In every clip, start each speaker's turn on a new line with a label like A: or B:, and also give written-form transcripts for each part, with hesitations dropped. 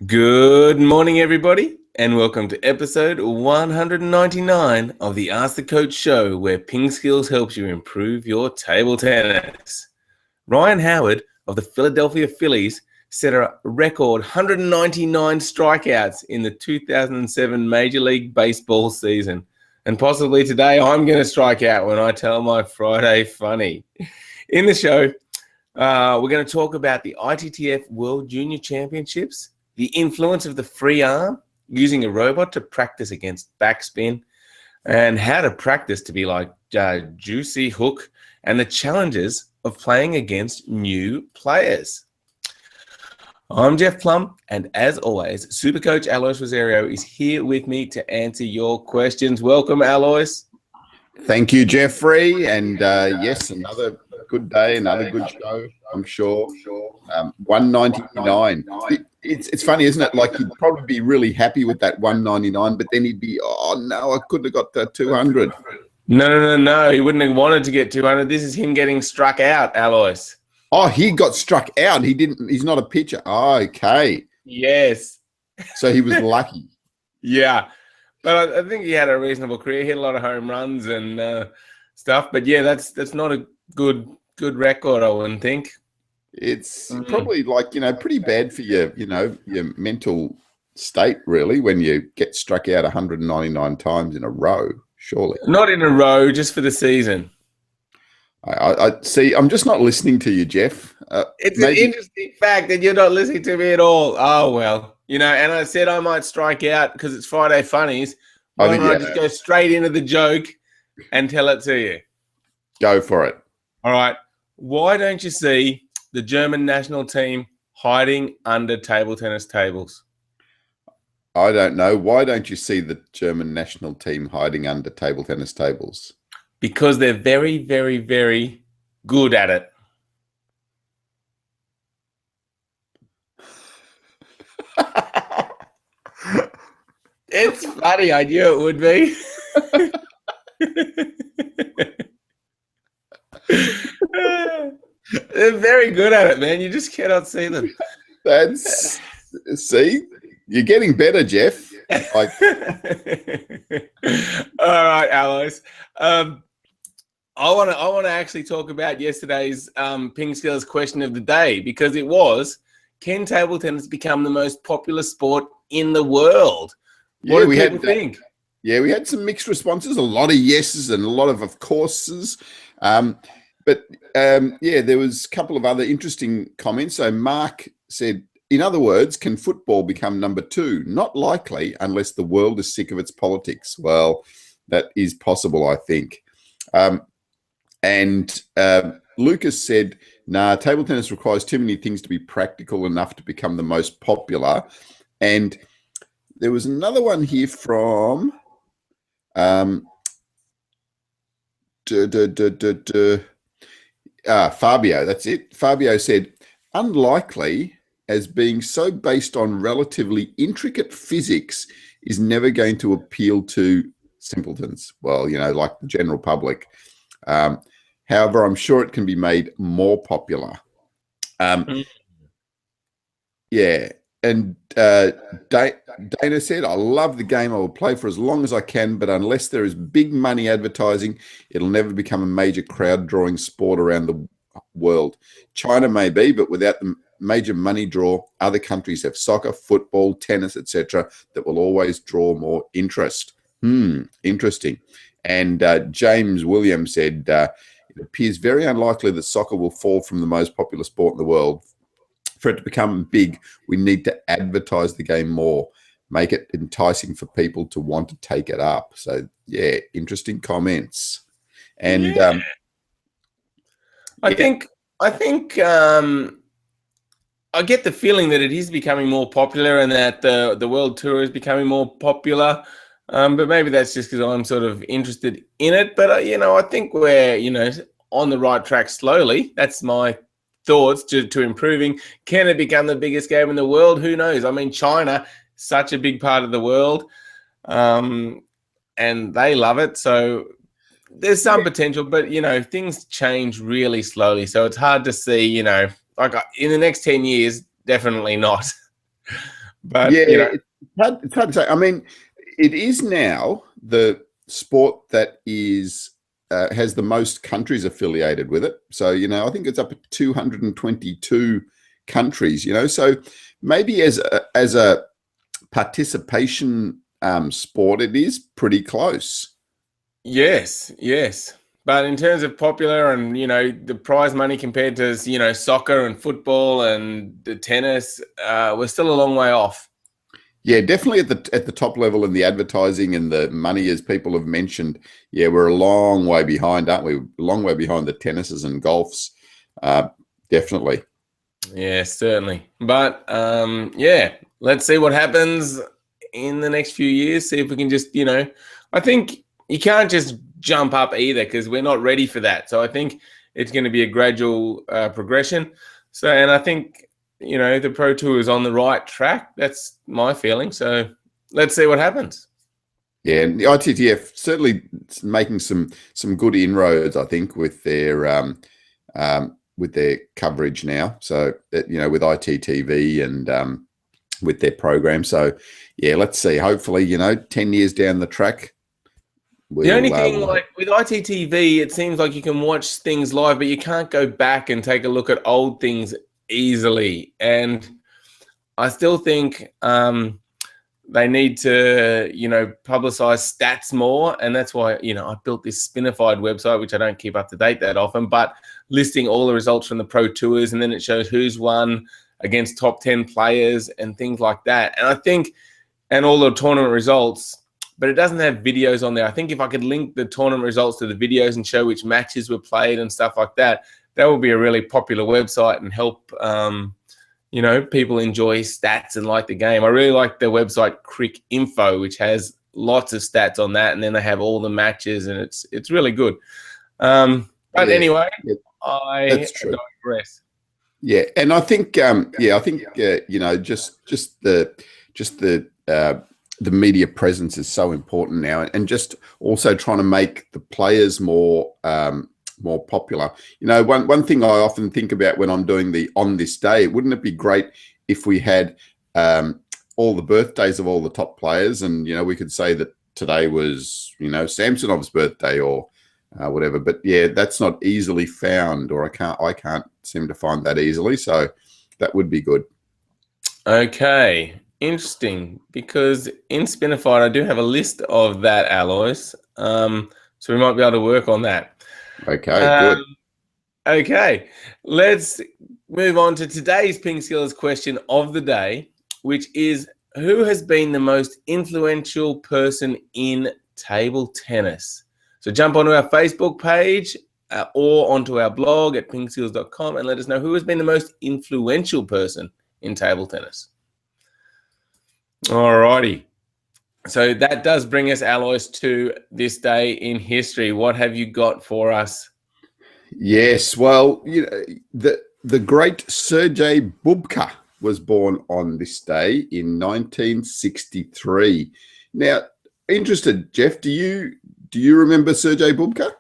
A: Good morning, everybody, and welcome to episode 199 of the Ask the Coach show, where PingSkills helps you improve your table tennis. Ryan Howard of the Philadelphia Phillies set a record 199 strikeouts in the 2007 Major League Baseball season. And possibly today I'm going to strike out when I tell my Friday funny. In the show, we're going to talk about the ITTF World Junior Championships, the influence of the free arm, using a robot to practice against backspin, and how to practice to be like Juicy Hook, and the challenges of playing against new players. I'm Jeff Plum, and as always, Supercoach Alois Rosario is here with me to answer your questions. Welcome, Alois.
B: Thank you, Jeffrey. And yes, another good day, another good show, I'm sure. 199. It's funny, isn't it? Like, he'd probably be really happy with that 199, but then he'd be, oh, no, I couldn't have got that 200.
A: No. He wouldn't have wanted to get 200. This is him getting struck out, Alois.
B: Oh, he got struck out. He's not a pitcher. Oh, okay.
A: Yes.
B: So he was lucky.
A: Yeah. But I think he had a reasonable career. He hit a lot of home runs and stuff. But yeah, that's not a good record, I wouldn't think.
B: It's probably pretty bad for your mental state, really, when you get struck out 199 times in a row, surely.
A: Not in a row, just for the season.
B: I see. I'm just not listening to you, Jeff.
A: It's an interesting fact that you're not listening to me at all. Oh, well. And I said I might strike out because it's Friday Funnies. Why don't I just go straight into the joke and tell it to you?
B: Go for it.
A: All right. Why don't you see the German national team hiding under table tennis tables?
B: I don't know. Why don't you see the German national team hiding under table tennis tables?
A: Because they're very, very, very good at it. It's funny. I knew it would be. They're very good at it, man. You just cannot see them.
B: See, you're getting better, Jeff.
A: All right, Alois. I want to actually talk about yesterday's PingSkills question of the day, because it was, can table tennis become the most popular sport in the world? What do people think?
B: Yeah, we had some mixed responses, a lot of yeses and a lot of courses. But there was a couple of other interesting comments. So Mark said, in other words, can football become number 2? Not likely unless the world is sick of its politics. Well, that is possible, I think. And Lucas said, nah, table tennis requires too many things to be practical enough to become the most popular. And there was another one here from Fabio. That's it. Fabio said, unlikely, as being so based on relatively intricate physics is never going to appeal to simpletons. Well, like the general public. However, I'm sure it can be made more popular. Yeah. And Dana said, I love the game. I will play for as long as I can, but unless there is big money advertising, it'll never become a major crowd-drawing sport around the world. China may be, but without the major money draw, other countries have soccer, football, tennis, etc., that will always draw more interest. Interesting. And James Williams said, it appears very unlikely that soccer will fall from the most popular sport in the world. For it to become big, we need to advertise the game more, make it enticing for people to want to take it up. So, yeah, interesting comments. And
A: I think I get the feeling that it is becoming more popular and that the world tour is becoming more popular. But maybe that's just because I'm sort of interested in it. But, I think we're, on the right track slowly. That's my thoughts to improving. Can it become the biggest game in the world? Who knows? I mean, China, such a big part of the world, and they love it. So there's some potential, but, things change really slowly. So it's hard to see, like in the next 10 years, definitely not. But
B: Yeah, it's hard to say. I mean, it is now the sport that is has the most countries affiliated with it. So, I think it's up at 222 countries, so maybe as a participation sport, it is pretty close.
A: yes, yes. But in terms of popular and, the prize money compared to, soccer and football and the tennis, we're still a long way off.
B: Yeah, definitely at the top level in the advertising and the money, as people have mentioned. Yeah, we're a long way behind, aren't we? A long way behind the tennises and golfs. Definitely.
A: Yeah, certainly. But yeah, let's see what happens in the next few years. See if we can just, I think you can't just jump up either because we're not ready for that. So I think it's going to be a gradual progression. So, and I think, the Pro Tour is on the right track. That's my feeling. So let's see what happens.
B: Yeah, and the ITTF certainly making some good inroads, I think, with their coverage now. So with ITTV and with their program. So yeah, let's see. Hopefully, 10 years down the track.
A: The only thing, like with ITTV, it seems like you can watch things live, but you can't go back and take a look at old things easily. And I still think they need to, publicize stats more. And that's why, I built this Spinified website, which I don't keep up to date that often, but listing all the results from the Pro Tours. And then it shows who's won against top 10 players and things like that. And I think, and all the tournament results, but it doesn't have videos on there. I think if I could link the tournament results to the videos and show which matches were played and stuff like that, that would be a really popular website and help, people enjoy stats and like the game. I really like the website Crick Info, which has lots of stats on that, and then they have all the matches, and it's really good. But anyway,
B: that's true.
A: Digress.
B: Yeah, and I think the media presence is so important now, and just also trying to make the players more popular. One thing I often think about when I'm doing the On This Day, wouldn't it be great if we had all the birthdays of all the top players, and we could say that today was Samsonov's birthday or whatever. But yeah, that's not easily found, or I can't seem to find that easily. So that would be good.
A: Okay. Interesting, because in Spinified I do have a list of that, Alois. So we might be able to work on that.
B: Okay, good.
A: Okay, let's move on to today's PingSkills question of the day, which is, who has been the most influential person in table tennis? So jump onto our Facebook page or onto our blog at pingskills.com and let us know who has been the most influential person in table tennis. All righty. So that does bring us, Alois, to this day in history. What have you got for us?
B: Yes, well, the great Sergei Bubka was born on this day in 1963. Now, interested, Jeff, do you remember Sergei Bubka?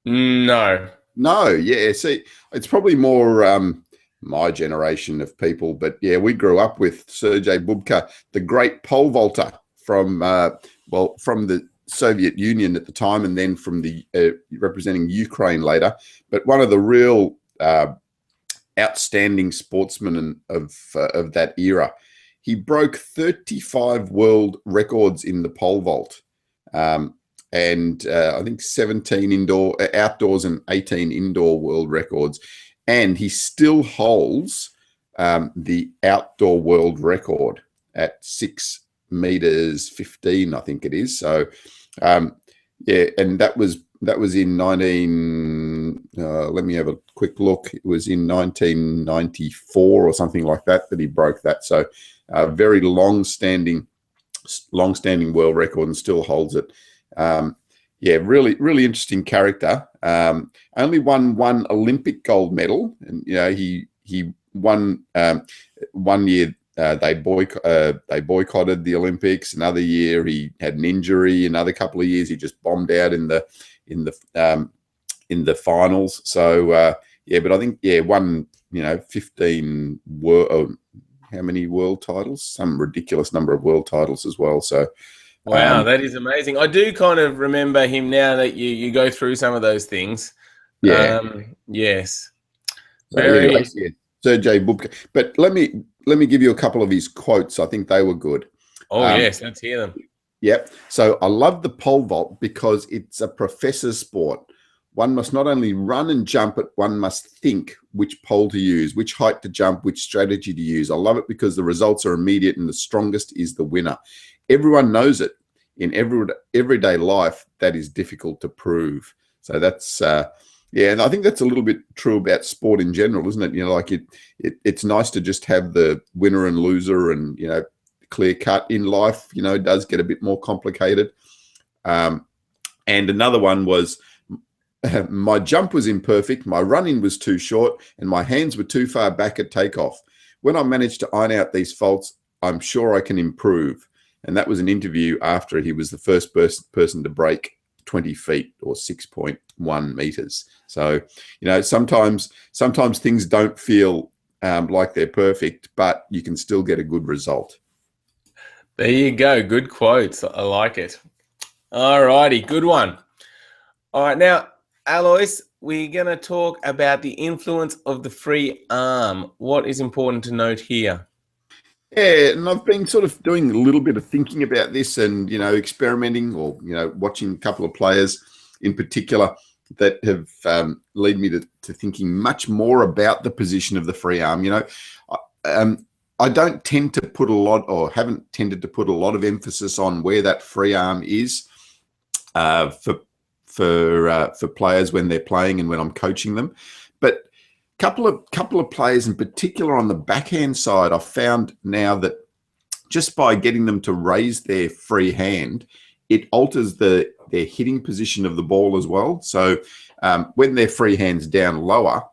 A: No.
B: No, yeah. See, it's probably more my generation of people, but yeah, we grew up with Sergei Bubka, the great pole vaulter from the Soviet Union at the time, and then from the representing Ukraine later. But one of the real outstanding sportsmen of that era. He broke 35 world records in the pole vault, and I think 17 outdoors and 18 indoor world records. And he still holds the outdoor world record at 6 meters 15, I think it is. So, yeah, and that was in 19. Let me have a quick look. It was in 1994 or something like that he broke that. So, very long-standing world record, and still holds it. Yeah, really, really interesting character. Only won one Olympic gold medal, and he won 1 year. They boycotted the Olympics. Another year he had an injury. Another couple of years he just bombed out in the finals. So yeah, but I think won 15 how many world titles? Some ridiculous number of world titles as well. So,
A: wow, that is amazing. I do kind of remember him now that you go through some of those things.
B: yeah.
A: Yes.
B: So
A: Very.
B: anyway, yeah, Sergey Bubka. But let me give you a couple of his quotes. I think they were good.
A: Oh, yes, let's hear them.
B: Yep. So I love the pole vault because it's a professor's sport. One must not only run and jump, but one must think which pole to use, which height to jump, which strategy to use. I love it because the results are immediate and the strongest is the winner. Everyone knows it. In everyday life, that is difficult to prove. So that's yeah, and I think that's a little bit true about sport in general, isn't it? You know, like it's nice to just have the winner and loser, and you know, clear cut. In life, you know, it does get a bit more complicated. And another one was, my jump was imperfect, my run-in was too short, and my hands were too far back at takeoff. When I managed to iron out these faults, I'm sure I can improve. And that was an interview after he was the first person to break 20 feet or 6.1 meters. So, you know, sometimes things don't feel like they're perfect, but you can still get a good result.
A: There you go. Good quotes. I like it. All righty. Good one. All right. Now, Alois, we're going to talk about the influence of the free arm. What is important to note here?
B: Yeah, and I've been sort of doing a little bit of thinking about this and, you know, experimenting or, you know, watching a couple of players in particular that have led me to thinking much more about the position of the free arm. You know, I don't tend to put a lot, or haven't tended to put a lot of emphasis on where that free arm is for players when they're playing and when I'm coaching them. But couple of players in particular on the backhand side, I've found now that just by getting them to raise their free hand, it alters their hitting position of the ball as well. So when their free hand's down lower,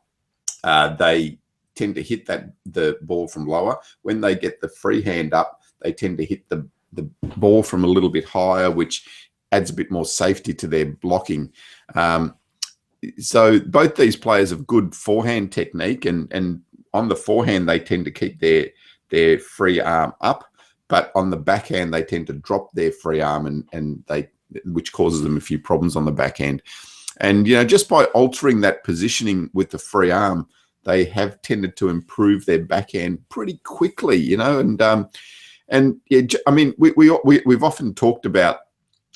B: they tend to hit the ball from lower. When they get the free hand up, they tend to hit the ball from a little bit higher, which adds a bit more safety to their blocking. So both these players have good forehand technique, and on the forehand they tend to keep their free arm up, but on the backhand they tend to drop their free arm, which causes them a few problems on the backhand. And you know, just by altering that positioning with the free arm, they have tended to improve their backhand pretty quickly. You know, and yeah, I mean, we've often talked about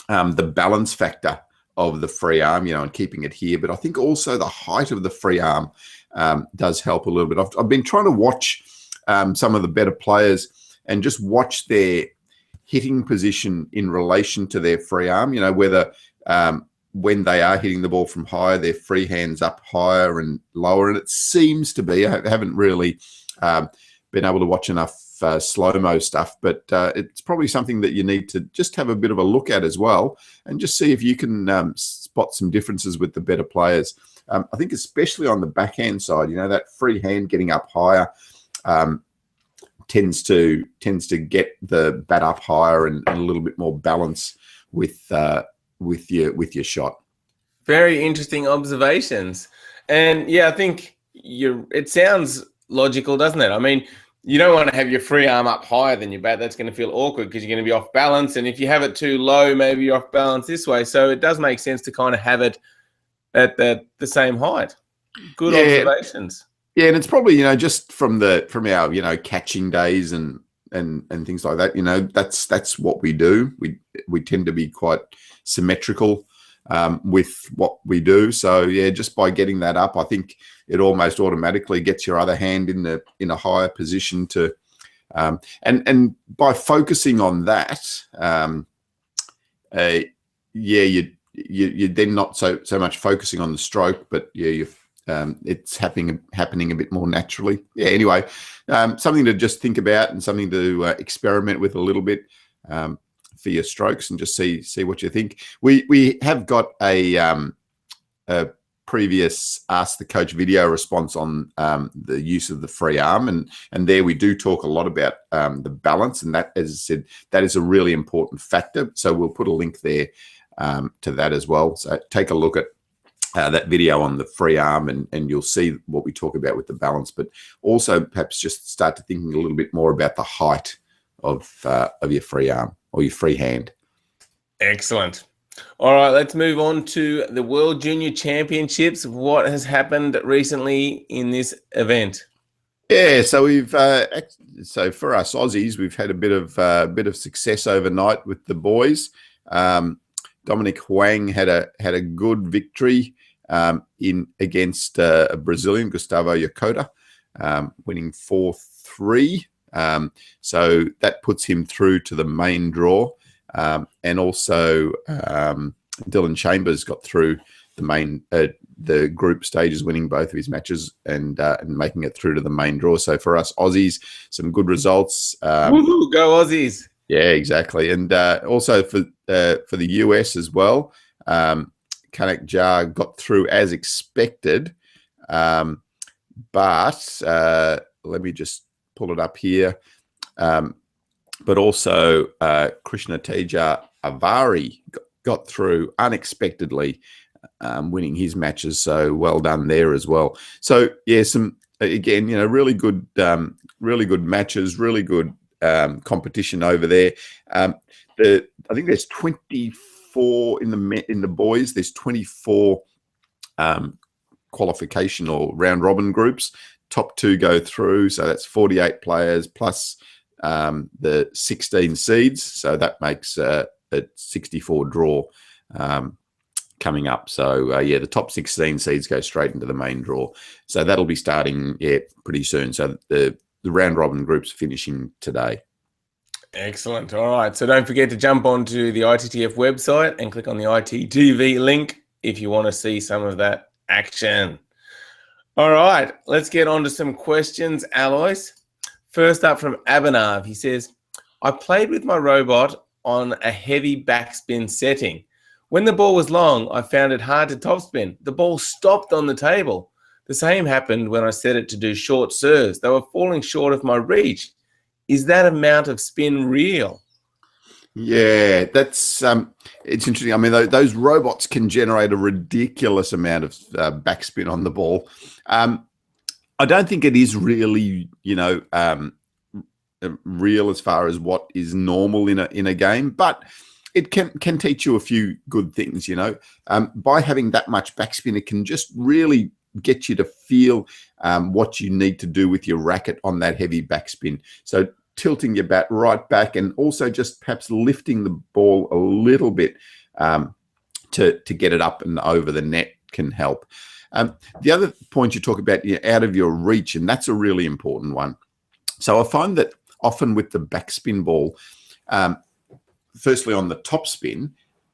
B: the balance factor of the free arm, you know, and keeping it here. But I think also the height of the free arm does help a little bit. I've been trying to watch some of the better players and just watch their hitting position in relation to their free arm, you know, whether when they are hitting the ball from higher, their free hand's up higher and lower. And it seems to be, I haven't really been able to watch enough slow-mo stuff, but it's probably something that you need to just have a bit of a look at as well, and just see if you can spot some differences with the better players. I think especially on the backhand side, you know, that free hand getting up higher tends to get the bat up higher and a little bit more balance with your shot.
A: Very interesting observations. And yeah, I think it sounds logical, doesn't it? I mean, you don't want to have your free arm up higher than your bat. That's going to feel awkward because you're going to be off balance. And if you have it too low, maybe you're off balance this way. So it does make sense to kind of have it at the same height. Good observations.
B: Yeah, and it's probably, you know, just from our, you know, catching days and things like that, you know, that's what we do. We tend to be quite symmetrical with what we do. So yeah, just by getting that up, I think it almost automatically gets your other hand in a higher position to, and by focusing on that, yeah, you're then not so much focusing on the stroke, but yeah, it's happening a bit more naturally. Yeah. Anyway, something to just think about and something to experiment with a little bit for your strokes, and just see what you think. We have got a previous Ask the Coach video response on the use of the free arm, and there we do talk a lot about the balance, and that, as I said, that is a really important factor. So we'll put a link there to that as well. So take a look at that video on the free arm, and you'll see what we talk about with the balance, but also perhaps just start to thinking a little bit more about the height of your free arm or your free hand.
A: Excellent. All right, let's move on to the World Junior Championships. What has happened recently in this event?
B: Yeah, so we've so for us Aussies, we've had a bit of success overnight with the boys. Dominic Huang had a good victory in against a Brazilian, Gustavo Yokota, winning 4-3. So that puts him through to the main draw, and also Dylan Chambers got through the group stages, winning both of his matches and making it through to the main draw. So for us Aussies, some good results.
A: Woohoo, go Aussies!
B: Yeah, exactly. And also for the US as well, Kanak Jar got through as expected, but let me just pull it up here. But also Krishna Teja Avari got through unexpectedly, winning his matches. So well done there as well. So yeah, some again, really good matches, really good competition over there. I think there's 24 in the boys. There's 24 qualification or round robin groups. Top 2 go through, so that's 48 players plus the 16 seeds. So that makes a 64 draw coming up. So yeah, the top 16 seeds go straight into the main draw. So that'll be starting pretty soon. So the round robin groups finishing today.
A: Excellent. All right. So don't forget to jump onto the ITTF website and click on the ITTV link if you want to see some of that action. All right. Let's get on to some questions, Alois. First up from Abhinav. He says, I played with my robot on a heavy backspin setting. When the ball was long, I found it hard to topspin. The ball stopped on the table. The same happened when I set it to do short serves. They were falling short of my reach. Is that amount of spin real?
B: Yeah, that's it's interesting. I mean, those robots can generate a ridiculous amount of backspin on the ball. I don't think it is really, real as far as what is normal in a game, but it can teach you a few good things. By having that much backspin, it can just really get you to feel what you need to do with your racket on that heavy backspin. So tilting your bat right back, and also just perhaps lifting the ball a little bit to get it up and over the net can help. The other point you talk about, out of your reach, and that's a really important one. So I find that often with the backspin ball, firstly on the top spin,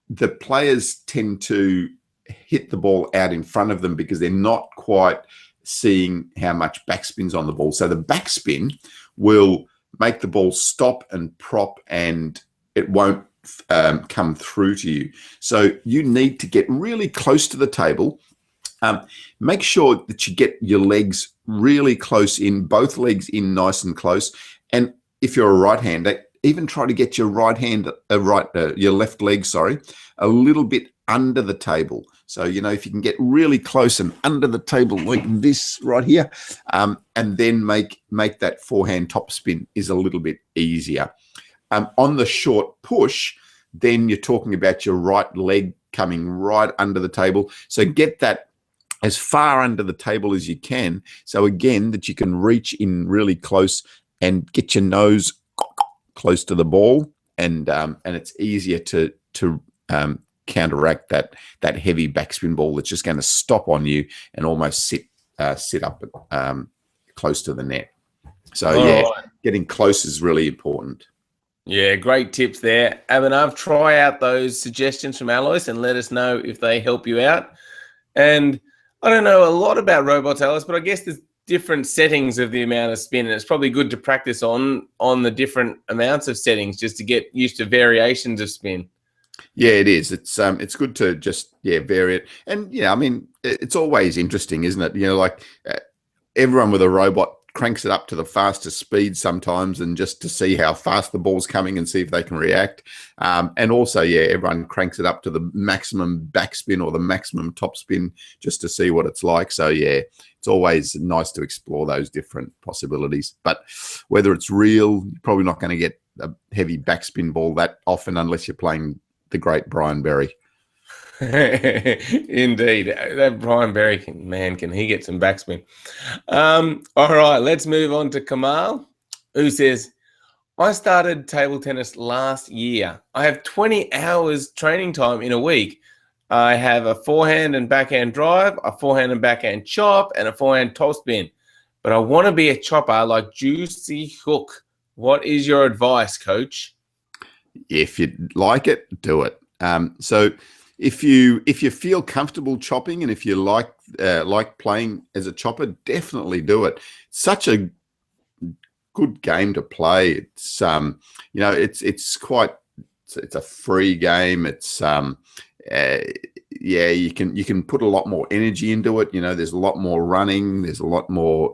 B: the players tend to hit the ball out in front of them because they're not quite seeing how much backspin's on the ball. So the backspin will make the ball stop and prop, and it won't come through to you. So you need to get really close to the table. Make sure that you get your legs really close in, both legs in nice and close. And if you're a right-hander, even try to get your your left leg, a little bit under the table. So, if you can get really close and under the table like this right here, and then make that forehand topspin is a little bit easier. On the short push, then you're talking about your right leg coming right under the table. So get that as far under the table as you can. So again, that you can reach in really close and get your nose close to the ball, and it's easier to counteract that heavy backspin ball that's just going to stop on you and almost sit up close to the net. So right. Getting close is really important.
A: Yeah, great tips there, Abhinav. Try out those suggestions from Alois and let us know if they help you out. And I don't know a lot about robots, Alois, but I guess there's different settings of the amount of spin, and it's probably good to practice on the different amounts of settings just to get used to variations of spin.
B: Yeah, it is. It's good to just vary it, and I mean, it's always interesting, isn't it? Everyone with a robot cranks it up to the fastest speed sometimes, and just to see how fast the ball's coming and see if they can react. And also, yeah, everyone cranks it up to the maximum backspin or the maximum topspin just to see what it's like. So yeah, it's always nice to explore those different possibilities. But whether it's real, you're probably not going to get a heavy backspin ball that often unless you're playing the great Brian Berry.
A: Indeed, that Brian Berry can he get some backspin? All right, let's move on to Kamal, who says, I started table tennis last year. I have 20 hours training time in a week. I have a forehand and backhand drive, a forehand and backhand chop, and a forehand topspin. But I want to be a chopper like Juicy Hook. What is your advice, coach?
B: If you like it, do it. So if you feel comfortable chopping, and if you like playing as a chopper, definitely do it. Such a good game to play. It's it's a free game. It's yeah, you can put a lot more energy into it. There's a lot more running. There's a lot more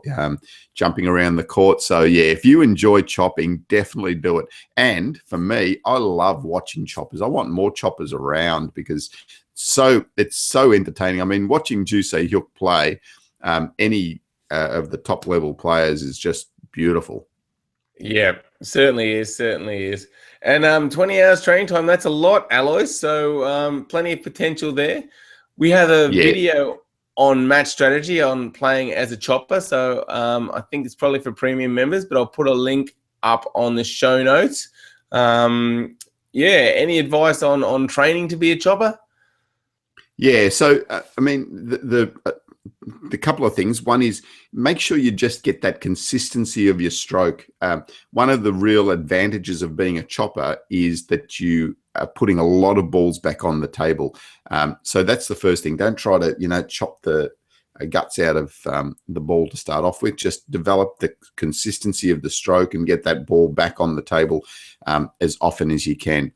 B: jumping around the court. So yeah, if you enjoy chopping, definitely do it. And for me, I love watching choppers. I want more choppers around because it's so entertaining. I mean, watching Juicy Hook play, any of the top level players is just beautiful.
A: Yeah, certainly is. And 20 hours training time, that's a lot, Alois. So plenty of potential there. We have a video on match strategy on playing as a chopper. So I think it's probably for premium members, but I'll put a link up on the show notes. Any advice on training to be a chopper?
B: Yeah, so I mean, the couple of things. One is make sure you just get that consistency of your stroke. One of the real advantages of being a chopper is that you are putting a lot of balls back on the table. So that's the first thing. Don't try to, chop the guts out of the ball to start off with. Just develop the consistency of the stroke and get that ball back on the table as often as you can.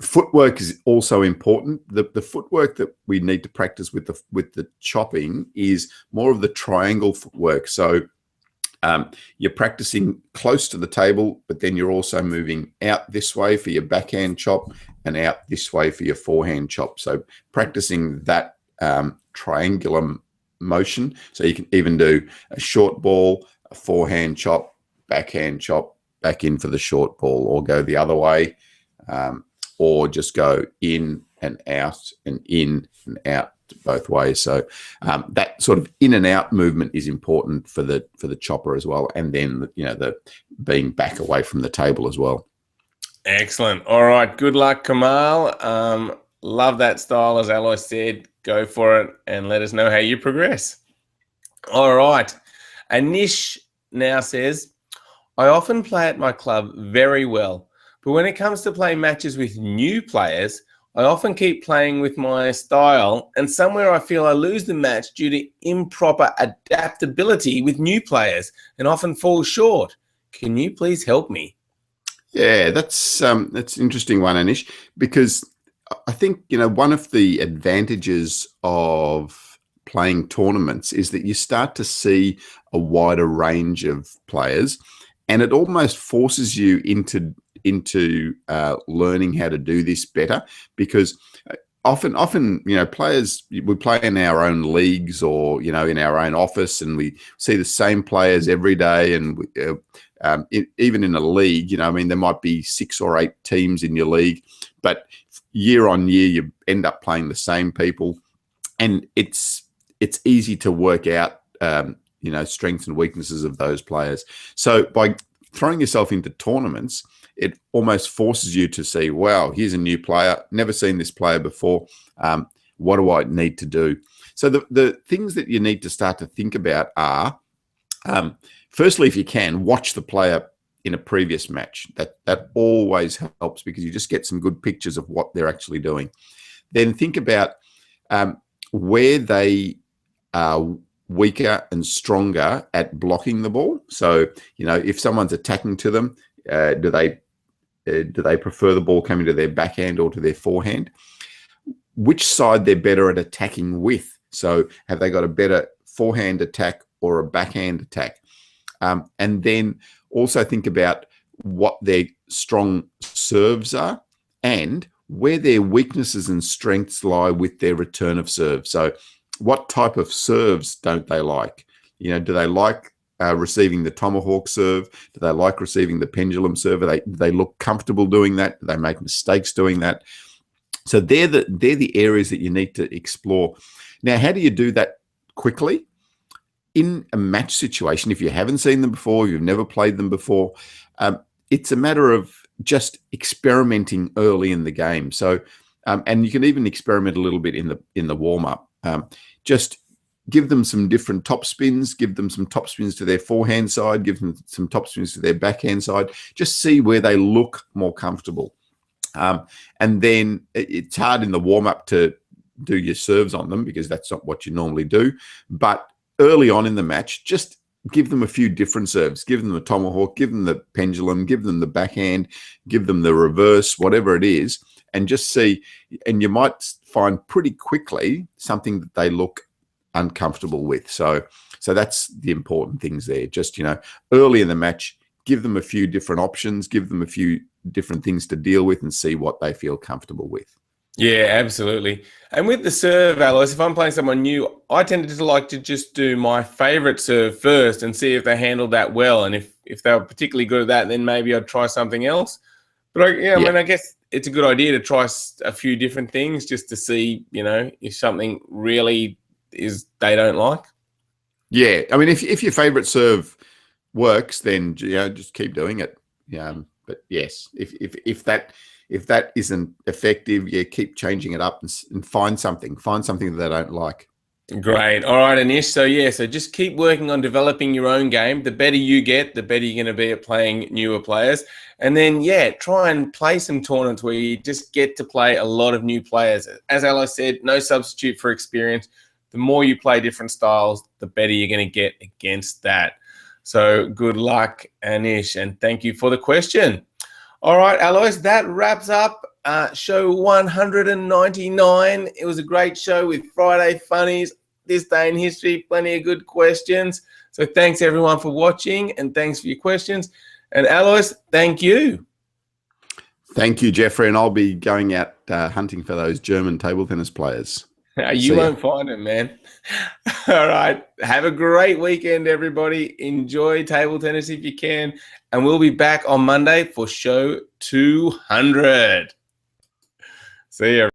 B: Footwork is also important. The footwork that we need to practice with the chopping is more of the triangle footwork. So you're practicing close to the table, but then you're also moving out this way for your backhand chop and out this way for your forehand chop. So practicing that triangular motion. So you can even do a short ball, a forehand chop, back in for the short ball, or go the other way. Or just go in and out both ways. So that sort of in and out movement is important for the chopper as well, and then the being back away from the table as well.
A: Excellent. All right. Good luck, Kamal. Love that style, as Alois said. Go for it and let us know how you progress. All right. Anish now says, I often play at my club very well. But when it comes to playing matches with new players, I often keep playing with my style, and somewhere I feel I lose the match due to improper adaptability with new players and often fall short. Can you please help me?
B: Yeah, that's an interesting one, Anish, because I think, one of the advantages of playing tournaments is that you start to see a wider range of players, and it almost forces you into learning how to do this better, because often players, we play in our own leagues or in our own office, and we see the same players every day, and even in a league, there might be 6 or 8 teams in your league, but year on year you end up playing the same people, and it's easy to work out strengths and weaknesses of those players. So by throwing yourself into tournaments, it almost forces you to see, wow, here's a new player, never seen this player before. What do I need to do? So the things that you need to start to think about are, firstly, if you can, watch the player in a previous match. That always helps, because you just get some good pictures of what they're actually doing. Then think about where they are weaker and stronger at blocking the ball. So, if someone's attacking to them, do they prefer the ball coming to their backhand or to their forehand? Which side they're better at attacking with? So have they got a better forehand attack or a backhand attack. And then also think about what their strong serves are and where their weaknesses and strengths lie with their return of serve. So what type of serves don't they like? You know, do they like receiving the tomahawk serve? Do they like receiving the pendulum serve? Do they look comfortable doing that? Do they make mistakes doing that? So they're the areas that you need to explore. Now, how do you do that quickly? In a match situation, if you haven't seen them before, you've never played them before, it's a matter of just experimenting early in the game. So, and you can even experiment a little bit in the warm up. Just give them some different top spins. Give them some top spins to their forehand side. Give them some top spins to their backhand side. Just see where they look more comfortable. And then it's hard in the warm up to do your serves on them because that's not what you normally do. But early on in the match, just give them a few different serves. Give them the tomahawk, give them the pendulum, give them the backhand, give them the reverse, whatever it is, and just see. And you might find pretty quickly something that they look uncomfortable with. So that's the important things there. Just, you know, early in the match, give them a few different options, give them a few different things to deal with and see what they feel comfortable with.
A: Yeah, absolutely. And with the serve, Alois, if I'm playing someone new, I tend to like to just do my favorite serve first and see if they handle that well. And if they're particularly good at that, then maybe I'd try something else. But I mean, I guess it's a good idea to try a few different things just to see, you know, if something really is they don't like.
B: Yeah, I mean, if your favorite serve works, then, you know, just keep doing it. But yes, if that isn't effective, keep changing it up and find something that they don't like.
A: Great. All right, Anish. So just keep working on developing your own game. The better you get, the better you're going to be at playing newer players. And then, try and play some tournaments where you just get to play a lot of new players. As Alois said, no substitute for experience. The more you play different styles, the better you're going to get against that. So good luck, Anish, and thank you for the question. All right, Alois, that wraps up show 199. It was a great show with Friday Funnies, this day in history, plenty of good questions. So thanks, everyone, for watching, and thanks for your questions. And Alois, thank you.
B: Thank you, Jeffrey, and I'll be going out hunting for those German table tennis players.
A: You won't find it, man. All right. Have a great weekend, everybody. Enjoy table tennis if you can. And we'll be back on Monday for show 200. See you.